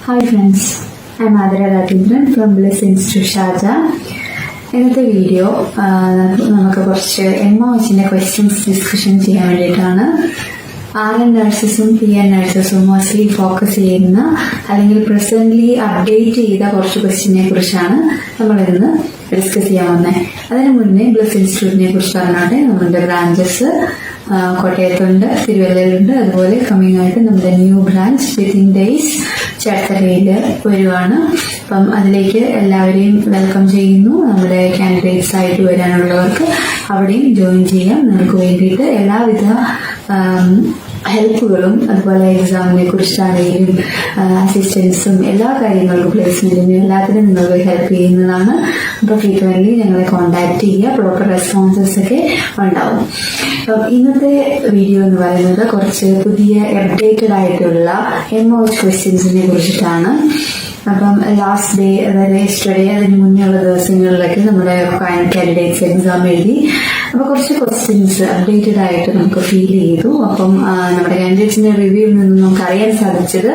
Hi friends, I'm Adira Ratindran from Bliss Institute Sharjah. ഇന്നത്തെ video നമുക്ക് കുറച്ച് MOHന്റെ questions discussion ചെയ്യാൻ വേണ്ടിയിട്ടാണ്. RN നഴ്സസും PN നഴ്സസും മോസ്റ്റ്ലി ഫോക്കസ് ചെയ്യുന്ന അല്ലെങ്കിൽ പ്രസന്റ്ലി അപ്ഡേറ്റ് ചെയ്ത കുറച്ച് ക്വസ്റ്റ്യനെ കുറിച്ചാണ് നമ്മൾ ഇന്ന് ഡിസ്കസ് ചെയ്യാൻ വന്നത്. അതിനു മുന്നേ ബ്ലിസ് ഇൻസ്റ്റിറ്റ്യൂട്ടിനെ കുറിച്ച് പറഞ്ഞാട്ടെ. നമ്മുടെ ബ്രാഞ്ചസ് കോട്ടയത്തുണ്ട്, തിരുവല്ലയിലുണ്ട്, അതുപോലെ കമ്മിങ് ആയിട്ട് നമ്മുടെ ന്യൂ ബ്രാഞ്ച് വിത്തിൻ ഡേയ്സ് ചേർത്തലയിൽ വരുവാണ്. അപ്പം അതിലേക്ക് എല്ലാവരെയും വെൽക്കം ചെയ്യുന്നു. നമ്മുടെ കാൻഡിഡേറ്റ്സ് ആയിട്ട് വരാനുള്ളവർക്ക് അവിടെയും ജോയിൻ ചെയ്യാം. നിങ്ങൾക്ക് വേണ്ടിയിട്ട് എല്ലാവിധ ഹെൽപ്പുകളും അതുപോലെ എക്സാമിനെ കുറിച്ചാണെങ്കിലും അസിസ്റ്റൻസും എല്ലാ കാര്യങ്ങൾക്കും പ്ലേസ്മെന്റിനും എല്ലാത്തിനും നിങ്ങൾക്ക് ഹെൽപ്പ് ചെയ്യുന്നതാണ്. അപ്പോൾ ഫ്രീക്വന്റ്ലി ഞങ്ങളെ കോൺടാക്ട് ചെയ്യുക. പ്രോപ്പർ റെസ്പോൺസസ് ഒക്കെ ഉണ്ടാവും. അപ്പം ഇന്നത്തെ വീഡിയോ എന്ന് പറയുന്നത് കുറച്ച് പുതിയ അപ്ഡേറ്റഡ് ആയിട്ടുള്ള MOH ക്വസ്റ്റ്യൻസിനെ കുറിച്ചിട്ടാണ്. അപ്പം ലാസ്റ്റ് ഡേ, അതായത് യെസ്റ്റർഡേ, അതിന് മുന്നേയുള്ള ദിവസങ്ങളിലൊക്കെ നമ്മുടെ കാൻഡിഡേറ്റ്സ് എക്സാം എഴുതി. അപ്പൊ കുറച്ച് ക്വസ്റ്റ്യൻസ് അപ്ഡേറ്റഡ് ആയിട്ട് നമുക്ക് ഫീൽ ചെയ്തു. അപ്പം നമ്മുടെ കാൻഡിഡേറ്റ്സിന്റെ റിവ്യൂവിൽ നിന്ന് നമുക്ക് അറിയാൻ സാധിച്ചത്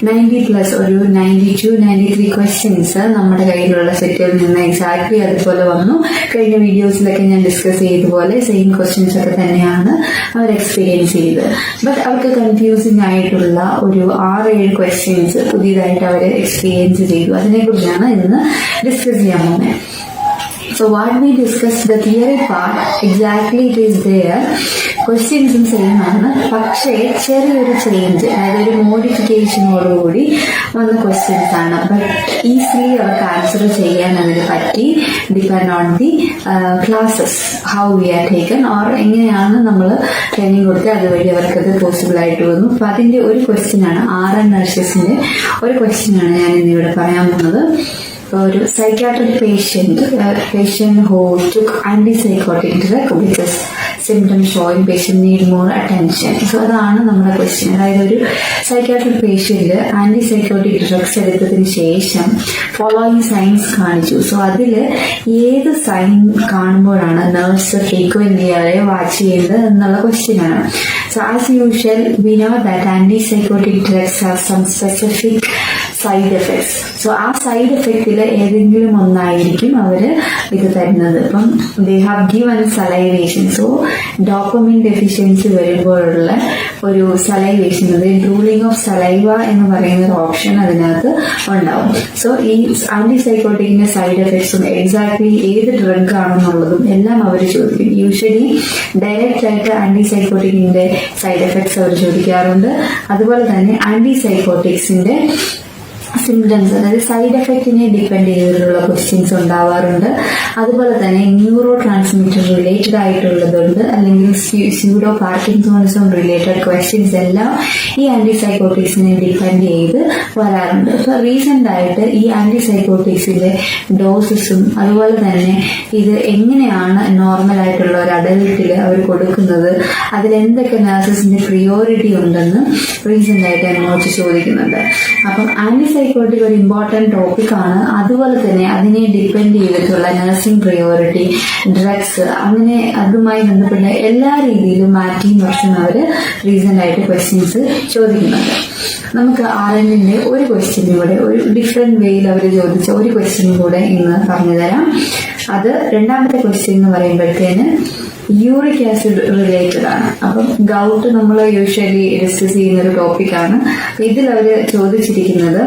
90+ ഒരു 92-93 ക്വസ്റ്റ്യൻസ് നമ്മുടെ കയ്യിലുള്ള സെറ്റിൽ നിന്ന് എക്സാക്ട്ലി അതുപോലെ വന്നു. കഴിഞ്ഞ വീഡിയോസിലൊക്കെ ഞാൻ ഡിസ്കസ് ചെയ്തതുപോലെ സെയിം ക്വസ്റ്റ്യൻസ് ഒക്കെ തന്നെയാണ് അവർ എക്സ്പീരിയൻസ് ചെയ്തത്. ബട്ട് അവർക്ക് കൺഫ്യൂസിംഗ് ആയിട്ടുള്ള ഒരു 6-7 ക്വസ്റ്റ്യൻസ് പുതിയതായിട്ട് അവർ എക്സ്പീരിയൻസ് ചെയ്തു. അതിനെക്കുറിച്ചാണ് ഇന്ന് ഡിസ്കസ് ചെയ്യാൻ പോകുന്നത്. So what we discussed, the theory part, exactly it is there. ക്വസ്റ്റ്യൻസും സെയിം ആണ്, പക്ഷേ ചെറിയൊരു ചേഞ്ച്, അതായത് ഒരു മോഡിഫിക്കേഷനോടുകൂടി വന്ന ക്വസ്റ്റ്യൻസ് ആണ്. ബട്ട് ഈസിലി അവർക്ക് ആൻസർ ചെയ്യാൻ അതിന് പറ്റി. Depend on the classes, how we are taken, or എങ്ങനെയാണ് നമ്മൾ ട്രെയിനിങ് കൊടുത്ത് അതുവഴി അവർക്കത് പോസിബിൾ ആയിട്ട് വന്നു. അപ്പൊ അതിന്റെ ഒരു ക്വസ്റ്റ്യൻ ആണ്, RN നഴ്സസിന്റെ ഒരു ക്വസ്റ്റ്യൻ ആണ് ഞാൻ ഇന്നിവിടെ പറയാൻ പോകുന്നത്. ഒരു psychiatric patient who took antipsychotic drug which is symptoms showing patient need more attention. So അതാണ് നമ്മുടെ ക്വസ്റ്റ്യൻ. അതായത് ഒരു സൈക്യാട്രിക് പേഷ്യന്റ് ആന്റിസൈക്കോട്ടിക് ഡ്രഗ്സ് എടുത്തതിന് ശേഷം ഫോളോയിങ് സൈൻസ് കാണിച്ചു. സോ അതിൽ ഏത് സൈൻ കാണുമ്പോഴാണ് നഴ്സ് ഫ്രീക്വന്റ്ലി അവരെ വാച്ച് ചെയ്യേണ്ടത് എന്നുള്ള ക്വസ്റ്റ്യൻ ആണ്. So as usual we know that antipsychotic drugs have some specific side effects. So ആ സൈഡ് എഫക്റ്റിൽ ഏതെങ്കിലും ഒന്നായിരിക്കും അവര് ഇത് തരുന്നത്. ഇപ്പം they have given salivation. So dopamine deficiency വരുമ്പോഴുള്ള ഒരു സലൈവേഷൻ, റൂളിംഗ് ഓഫ് സലൈവ എന്ന് പറയുന്ന ഒരു ഓപ്ഷൻ അതിനകത്ത് ഉണ്ടാവും. സോ ഈ ആന്റിസൈക്കോട്ടിക്കിന്റെ സൈഡ് എഫക്ട്സും എക്സാക്ട്ലി ഏത് ഡ്രഗ് ആണെന്നുള്ളതും എല്ലാം അവർ ചോദിക്കും. യൂഷ്വലി ഡയറക്റ്റ് ആയിട്ട് ആന്റിസൈക്കോട്ടിക്കിന്റെ സൈഡ് എഫക്ട്സ് അവർ ചോദിക്കാറുണ്ട്. അതുപോലെ തന്നെ ആന്റിസൈക്കോട്ടിക്സിന്റെ സിംറ്റംസ്, അതായത് സൈഡ് എഫക്റ്റിനെ ഡിപ്പെൻഡ് ചെയ്തിട്ടുള്ള ക്വസ്റ്റ്യൻസ് ഉണ്ടാവാറുണ്ട്. അതുപോലെ തന്നെ ന്യൂറോ ട്രാൻസ്മിറ്റർ റിലേറ്റഡ് ആയിട്ടുള്ളതുണ്ട്, അല്ലെങ്കിൽ സ്യൂഡോ പാർക്കിൻസോണിസം റിലേറ്റഡ് ക്വസ്റ്റ്യൻസ് എല്ലാം ഈ ആന്റിസൈക്കോട്ടിക്സിനെ ഡിപ്പെൻഡ് ചെയ്ത് വരാറുണ്ട്. ഇപ്പൊ റീസെന്റ് ആയിട്ട് ഈ ആന്റിസൈക്കോട്ടിക്സിന്റെ ഡോസസും അതുപോലെ തന്നെ ഇത് എങ്ങനെയാണ് നോർമൽ ആയിട്ടുള്ള ഒരു അഡൽട്ടിൽ അവർ കൊടുക്കുന്നത്, അതിലെന്തൊക്കെ നഴ്സസിന്റെ പ്രിയോറിറ്റി ഉണ്ടെന്ന് റീസെന്റ് ആയിട്ട് MOH ചോദിക്കുന്നുണ്ട്. അപ്പം ആന്റിസൈക്കോട്ടിക് ഒരു ഇമ്പോർട്ടന്റ് ടോപ്പിക് ആണ്. അതുപോലെ തന്നെ അതിനെ ഡിപ്പെൻഡ് ചെയ്തിട്ടുള്ള നഴ്സിംഗ് പ്രിയോറിറ്റി, ഡ്രഗ്സ്, അങ്ങനെ അതുമായി ബന്ധപ്പെട്ട എല്ലാ രീതിയിലും മാറ്റിയും മറിച്ചും അവർ റീസെന്റ് ആയിട്ട് ക്വസ്റ്റ്യൻസ് ചോദിക്കുന്നുണ്ട്. നമുക്ക് RNന്റെ ഒരു ക്വസ്റ്റ്യൻ കൂടെ, ഒരു ഡിഫറെന്റ് വേയിൽ അവർ ചോദിച്ച ഒരു ക്വസ്റ്റ്യൻ കൂടെ ഇന്ന് പറഞ്ഞു തരാം. അത് രണ്ടാമത്തെ ക്വസ്റ്റ്യൻ എന്ന് പറയുമ്പോഴത്തേന് യൂറിക് ആസിഡ് റിലേറ്റഡ് ആണ്. അപ്പം ഗൗട്ട് നമ്മൾ യൂഷ്വലി ഡിസ്കസ് ചെയ്യുന്ന ഒരു ടോപ്പിക്കാണ്. ഇതിൽ അവർ ചോദിച്ചിരിക്കുന്നത്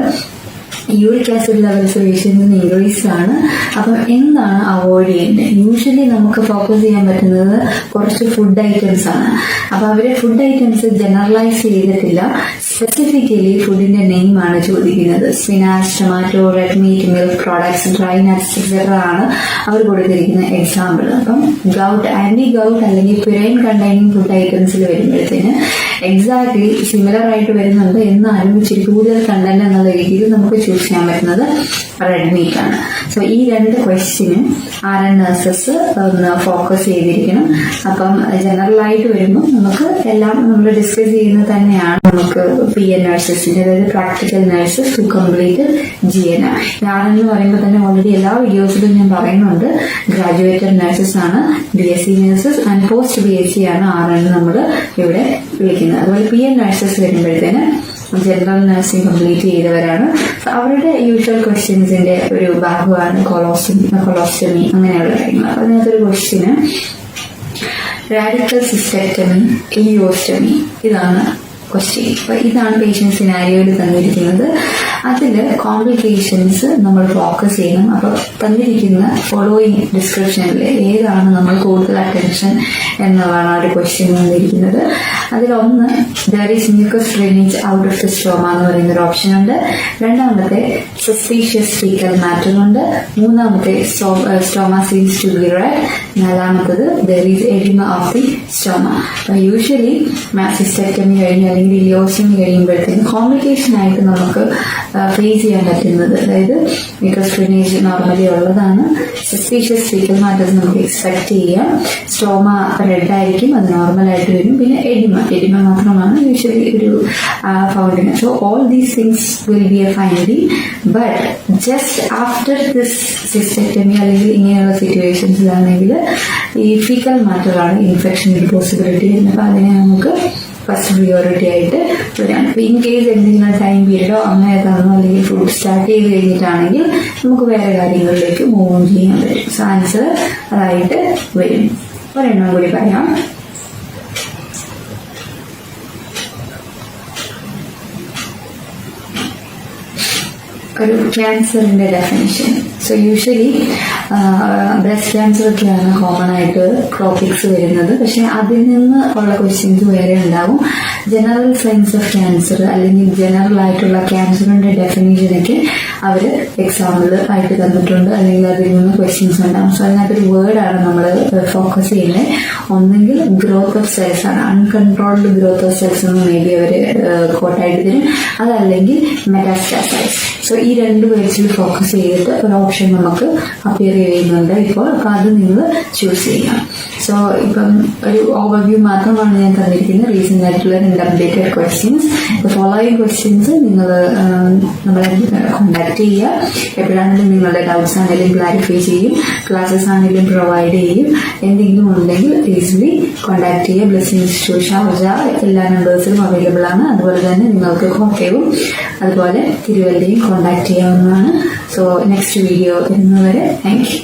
യൂറിക് ആസിഡ് ലെവൽസ് പേഷ്യന്റിന് ഇൻക്രീസ് ആണ്. അപ്പം എന്താണ് അവോയ്ഡ് ചെയ്യേണ്ടത്? യൂഷ്വലി നമുക്ക് ഫോക്കസ് ചെയ്യാൻ പറ്റുന്നത് കുറച്ച് ഫുഡ് ഐറ്റംസ് ആണ്. അപ്പൊ അവര് ഫുഡ് ഐറ്റംസ് ജനറലൈസ് ചെയ്തിട്ടില്ല, സ്പെസിഫിക്കലി ഫുഡിന്റെ നെയിം ആണ് ചോദിക്കുന്നത്. Spinach, tomato, red meat, milk products, dry nuts etcetera ആണ് അവർ കൊടുത്തിരിക്കുന്ന എക്സാമ്പിൾ. അപ്പം ഗൗട്ട്, ആന്റി ഗൗട്ട് അല്ലെങ്കിൽ പ്യുരൈൻ കണ്ടെയ്നിങ് ഫുഡ് ഐറ്റംസിൽ വരുമ്പോഴത്തേന് എക്സാക്ട്ലി സിമിലർ ആയിട്ട് വരുന്നുണ്ട്, എന്നാലും ഇച്ചിരി കൂടുതൽ കണ്ടന്റ് എന്നുള്ള രീതിയിൽ നമുക്ക് ചൂസ് ചെയ്യാൻ പറ്റുന്നത് റെഡ് മീറ്റ് ആണ്. സോ ഈ രണ്ട് ക്വസ്റ്റ്യനും RN നഴ്സസ് ഒന്ന് ഫോക്കസ് ചെയ്തിരിക്കണം. അപ്പം ജനറൽ ആയിട്ട് വരുമ്പോൾ നമുക്ക് എല്ലാം നമ്മൾ ഡിസ്കസ് ചെയ്യുന്നത് തന്നെയാണ്. നമുക്ക് PN നഴ്സസിന്റെ, അതായത് practical nurses to complete GNR. RN എന്ന് പറയുമ്പോൾ തന്നെ ഓൾറെഡി എല്ലാ വീഡിയോസിലും ഞാൻ പറയുന്നുണ്ട്, ഗ്രാജുവേറ്റഡ് നഴ്സസ് ആണ്, BSc nurses and post BSc ആണ് RN നമ്മൾ ഇവിടെ വിളിക്കുന്നത്. അതുപോലെ PN നഴ്സസ് വരുമ്പോഴത്തേന് ജനറൽ നഴ്സിംഗ് കംപ്ലീറ്റ് ചെയ്തവരാണ്. അവരുടെ യൂഷ്വൽ ക്വസ്റ്റ്യൻസിന്റെ ഒരു ഭാഗമാണ് കൊളോസ്റ്റമി അങ്ങനെയുള്ള കാര്യങ്ങൾ. അതിനകത്തൊരു ക്വസ്റ്റ്യന് റാഡിക്കൽ സിസ്റ്റെക്ടമി, ഇലിയോസ്റ്റമി, ഇതാണ് ക്വസ്റ്റ്യൻ. അപ്പൊ ഇതാണ് പേഷ്യന്റ് സിനാരിയോയിൽ തന്നിരിക്കുന്നത്. അതില് കോംപ്ലിക്കേഷൻസ് നമ്മൾ ഫോക്കസ് ചെയ്യണം. അപ്പൊ തന്നിരിക്കുന്ന ഫോളോയിങ് ഡിസ്ക്രിപ്ഷനിൽ ഏതാണ് നമ്മൾ കൂടുതൽ അറ്റൻഷൻ എന്നതാണ് ഒരു ക്വസ്റ്റ്യൻ തന്നിരിക്കുന്നത്. അതിലൊന്ന് there is mucus drainage out of the stoma എന്ന് പറയുന്ന ഒരു ഓപ്ഷൻ ഉണ്ട്. രണ്ടാമത്തെ സസ്പീഷ്യസ് ഫീക്കൽ മാറ്റർ ഉണ്ട്. മൂന്നാമത്തെ stoma seems to be red. നാലാമത്തത് there is oedema of the stoma. Usually cystectomy കഴിഞ്ഞ് അല്ലെങ്കിൽ ഇലിയോസ്റ്റമി കഴിയുമ്പോഴത്തേക്കും കോംപ്ലിക്കേഷൻ ആയിട്ട് നമുക്ക് ഫേസ് ചെയ്യാൻ പറ്റുന്നത്, അതായത് മ്യൂക്കസ് ഡ്രെയിനേജ് നോർമലി ഉള്ളതാണ്. സസ്പീഷ്യസ് ഫീക്കൽ മാറ്റേഴ്സ് നമുക്ക് എക്സ്പെക്ട് ചെയ്യാം. സ്റ്റോമ റെഡ് ആയിരിക്കും, അത് നോർമലായിട്ട് വരും. പിന്നെ എഡിമ മാത്രമാണ് യൂഷ്വലി ഒരു ഫൗണ്ടിന്. So all these things will be a finding. But just after this cystectomy അല്ലെങ്കിൽ ഇങ്ങനെയുള്ള സിറ്റുവേഷൻസിലാണെങ്കിൽ ഈ ഫീക്കൽ മാറ്ററാണ് ഇൻഫെക്ഷൻ്റെ പോസിബിലിറ്റി. അപ്പോൾ അതിനെ നമുക്ക് ഫസ്റ്റ് പ്രിയോറിറ്റി ആയിട്ട് വരാം. ഇൻ കേസ് എന്തെങ്കിലും ടൈം പീരീഡോ അങ്ങനെ തന്നോ അല്ലെങ്കിൽ ഫുഡ് സ്റ്റാർട്ട് ചെയ്ത് കഴിഞ്ഞിട്ടാണെങ്കിൽ നമുക്ക് വേറെ കാര്യങ്ങളിലേക്ക് മൂവ് ചെയ്യാൻ പറ്റും. സോ ആൻസർ അതായിട്ട് വരും. ഒരെണ്ണം കൂടി പറയാം. ഒരു ക്യാൻസറിന്റെ definition. So usually breast cancer ഒക്കെയാണ് കോമൺ ആയിട്ട് ടോപ്പിക്സ് വരുന്നത്. പക്ഷെ അതിൽ നിന്ന് ഉള്ള ക്വസ്റ്റ്യൻസ് വേറെ ഉണ്ടാവും. ജനറൽ സയൻസ് ഓഫ് ക്യാൻസർ അല്ലെങ്കിൽ ജനറൽ ആയിട്ടുള്ള ക്യാൻസറിന്റെ ഡെഫിനിഷനൊക്കെ അവർ എക്സാമ്പിൾ ആയിട്ട് തന്നിട്ടുണ്ട്, അല്ലെങ്കിൽ അതിൽ നിന്ന് ക്വസ്റ്റ്യൻസ് ഉണ്ടാവും. സോ അതിനകത്തൊരു വേർഡാണ് നമ്മൾ ഫോക്കസ് ചെയ്യുന്നത്. ഒന്നെങ്കിൽ ഗ്രോത്ത് ഓഫ് സെൽസ് ആണ്, അൺകൺട്രോൾഡ് ഗ്രോത്ത് ഓഫ് സെൽസ് എന്ന് മേ ബി അവർ കോട്ടായിട്ട് തരും. അതല്ലെങ്കിൽ മെറ്റാസ്റ്റാസൈസ്. സോ ഈ രണ്ട് വേർഡ്സിൽ ഫോക്കസ് ചെയ്തിട്ട് ഒരു ഓപ്ഷൻ നമുക്ക് അപ്പിയർ ചെയ്യുന്നുണ്ട് ഇപ്പോൾ. അപ്പൊ അത് നിങ്ങൾ ചൂസ് ചെയ്യാം. സോ ഇപ്പം ഒരു ഓവർവ്യൂ മാത്രമാണ് ഞാൻ തന്നിരിക്കുന്നത്. റീസെന്റ് ആയിട്ടുള്ള 2 അപ്ഡേറ്റഡ് ക്വസ്റ്റ്യൻസ്. ഫോളോയിങ് ക്വസ്റ്റ്യൻസ് നിങ്ങൾ നമ്മളെ കോണ്ടാക്ട് ചെയ്യുക. എപ്പോഴാണെങ്കിലും നിങ്ങളുടെ ഡൗട്ട്സ് ആണെങ്കിലും ക്ലാരിഫൈ ചെയ്യും, ക്ലാസ്സസ് ആണെങ്കിലും പ്രൊവൈഡ് ചെയ്യും. എന്തെങ്കിലും ഉണ്ടെങ്കിൽ ഈസിലി കോണ്ടാക്ട് ചെയ്യുക. ബ്ലെസ്സിംഗ് ഇൻസ്റ്റിറ്റ്യൂട്ട് ഷാർജ എല്ലാ നമ്പേഴ്സിലും അവൈലബിൾ ആണ്. അതുപോലെ തന്നെ നിങ്ങൾക്ക് കോട്ടയവും അതുപോലെ തിരുവല്ലയും കോണ്ടാക്ട് ചെയ്യാവുന്നതാണ്. സോ നെക്സ്റ്റ് വീഡിയോ വരുന്നവരെ താങ്ക് യു.